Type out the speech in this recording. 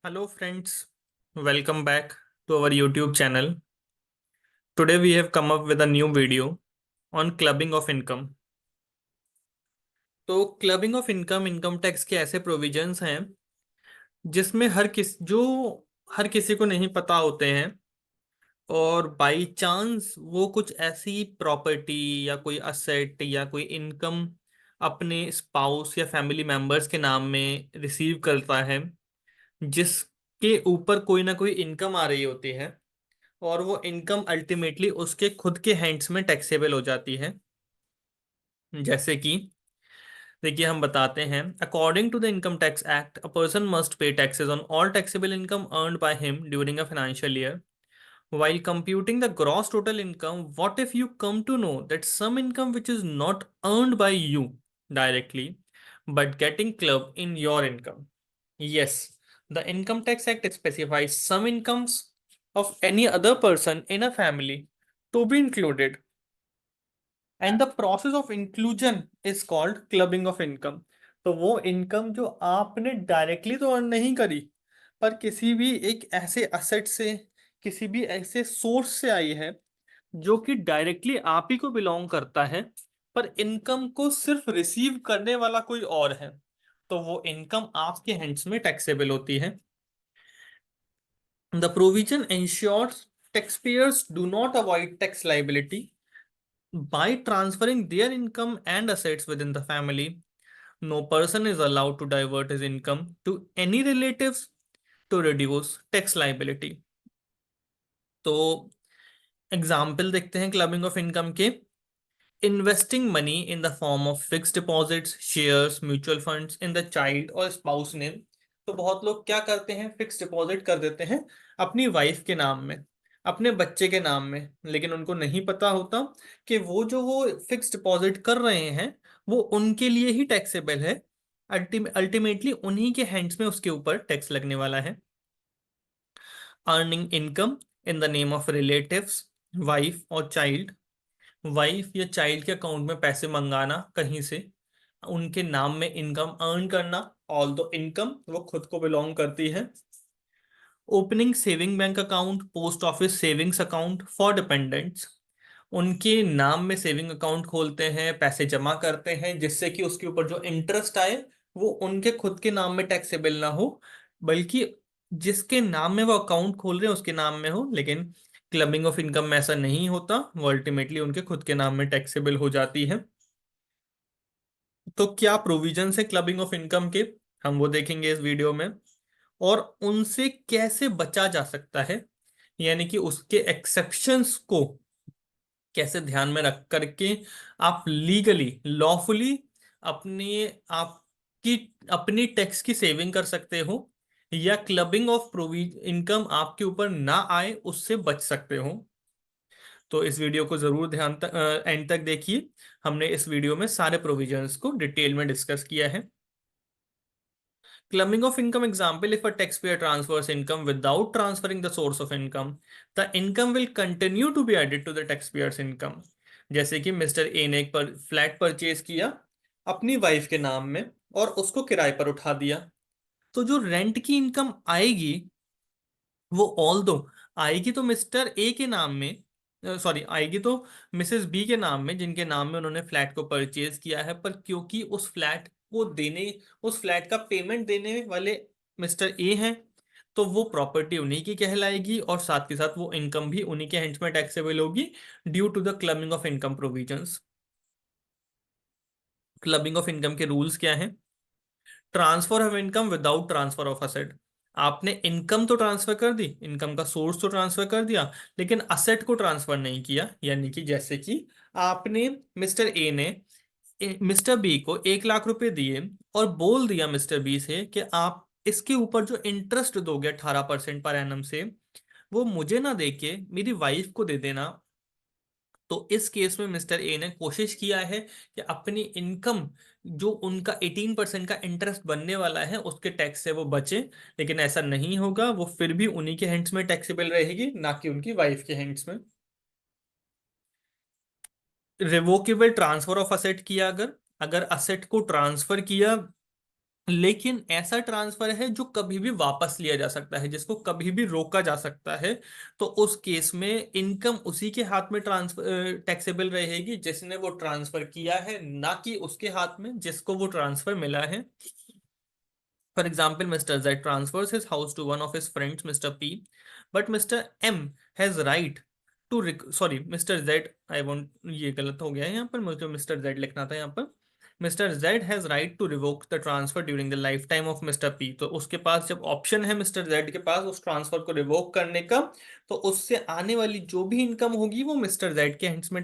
Hello, friends. Welcome back to our YouTube channel. Today, we have come up with a new video on clubbing of income. तो clubbing of income income tax के ऐसे provisions हैं जिसमें हर किसी को नहीं पता होते हैं और बाई चांस वो कुछ ऐसी प्रॉपर्टी या कोई असेट या कोई इनकम अपने स्पाउस या फैमिली मेंबर्स के नाम में रिसीव करता है जिसके ऊपर कोई ना कोई इनकम आ रही होती है और वो इनकम अल्टीमेटली उसके खुद के हैंड्स में टैक्सेबल हो जाती है। जैसे कि देखिए हम बताते हैं, according to the income tax act a person must pay taxes on all taxable income earned by him during a financial year while computing the gross total income. What if you come to know that some income which is not earned by you directly but getting clubbed in your income? Yes, the income tax act specifies some incomes of any other person in a family to be included, and the process of inclusion is called clubbing of income. तो वो income जो आपने directly तो earn नहीं करी पर किसी भी एक ऐसे असेट से, किसी भी ऐसे सोर्स से आई है जो कि डायरेक्टली आप ही को बिलोंग करता है, पर इनकम को सिर्फ रिसीव करने वाला कोई और है, तो वो इनकम आपके हैंड्स में टैक्सेबल होती है। The provision ensures taxpayers do not avoid tax liability by transferring their income and assets within the family. No person is allowed to divert his income to any relatives to reduce tax liability. तो example देखते हैं clubbing of income के। Investing money in the form of fixed deposits, shares, mutual funds in the child और spouse name. तो बहुत लोग क्या करते हैं, फिक्स डिपॉजिट कर देते हैं अपनी वाइफ के नाम में, अपने बच्चे के नाम में, लेकिन उनको नहीं पता होता कि वो फिक्स डिपॉजिट कर रहे हैं वो उनके लिए ही टैक्सेबल है। अल्टीमेटली उन्हीं के हैंड्स में उसके ऊपर टैक्स लगने वाला है। Earning income in the name of relatives, wife और चाइल्ड। वाइफ या चाइल्ड के अकाउंट में पैसे मंगाना कहीं से, उनके नाम में इनकम अर्न करना, ऑल दो इनकम वो खुद को बिलोंग करती है। Opening saving bank account, post office savings account for dependents. उनके नाम में सेविंग अकाउंट खोलते हैं, पैसे जमा करते हैं जिससे कि उसके ऊपर जो इंटरेस्ट आए वो उनके खुद के नाम में टैक्सेबल ना हो, बल्कि जिसके नाम में वो अकाउंट खोल रहे हैं उसके नाम में हो। लेकिन क्लबिंग ऑफ इनकम में ऐसा नहीं होता, वो अल्टीमेटली उनके खुद के नाम में टैक्सेबल हो जाती है। तो क्या प्रोविजन है क्लबिंग ऑफ इनकम के, हम वो देखेंगे इस वीडियो में, और उनसे कैसे बचा जा सकता है, यानी कि उसके एक्सेप्शंस को कैसे ध्यान में रख करके आप लीगली लॉफुली अपने आपकी अपनी टैक्स की सेविंग कर सकते हो, या क्लबिंग ऑफ प्रोविज इनकम आपके ऊपर ना आए उससे बच सकते हो। तो इस वीडियो को जरूर ध्यान तक एंड तक देखिए। हमने इस वीडियो में सारे प्रोविजंस को डिटेल में डिस्कस किया है। Clubbing of income example: if a taxpayer transfers income without transferring the source of income, the income will continue to be added to the taxpayer's income. जैसे कि मिस्टर ए ने एक flat purchase किया अपनी wife के नाम में और उसको किराए पर उठा दिया, तो जो रेंट की इनकम आएगी वो ऑल दो आएगी तो मिस्टर ए के नाम में, सॉरी आएगी तो मिसेस बी के नाम में जिनके नाम में उन्होंने फ्लैट को परचेज किया है, पर क्योंकि उस फ्लैट का पेमेंट देने वाले मिस्टर ए हैं, तो वो प्रॉपर्टी उन्हीं की कहलाएगी और साथ के साथ वो इनकम भी उन्हीं के हैंड्स में टैक्सेबल होगी due to the clubbing of income provisions. Clubbing of income के रूल्स क्या हैं? Transfer of income without transfer of asset. आपने इनकम तो ट्रांसफर कर दी, इनकम का सोर्स तो ट्रांसफर कर दिया, लेकिन असेट को ट्रांसफर नहीं किया। यानी कि जैसे कि आपने मिस्टर ए ने मिस्टर बी को 1 लाख रुपए दिए और बोल दिया मिस्टर बी से कि आप इसके ऊपर जो इंटरेस्ट दोगे 18% पर एनम से, वो मुझे ना देके मेरी वाइफ को दे देना। तो इस केस में मिस्टर ए ने कोशिश किया है कि अपनी इनकम जो उनका 18% का इंटरेस्ट बनने वाला है उसके टैक्स से वो बचे, लेकिन ऐसा नहीं होगा, वो फिर भी उन्हीं के हैंड्स में टैक्सेबल रहेगी, ना कि उनकी वाइफ के हैंड्स में। रिवोकेबल ट्रांसफर ऑफ असेट किया, अगर अगर असेट को ट्रांसफर किया लेकिन ऐसा ट्रांसफर है जो कभी भी वापस लिया जा सकता है, जिसको कभी भी रोका जा सकता है। तो उस केस में इनकम उसी के हाथ में ट्रांसफर टैक्सेबल रहेगी जिसने वो ट्रांसफर किया है, ना कि उसके हाथ में जिसको वो ट्रांसफर मिला है। For example, Mr. Z transfers his house to one of his friends, Mr. P, but Mr. M has right to sorry, Mr. Z, I want, ये गलत हो गया है यहाँ पर, मुझे Mr. Z लिखना था यहाँ पर। Mr. Z has right to revoke the transfer during the lifetime of Mr. P। तो उसके पास जब ऑप्शन है Mr. Z के पास उस ट्रांसफर को रिवोक करने का, तो उससे आने वाली जो भी इनकम होगी वो Mr. Z के हैंड्स में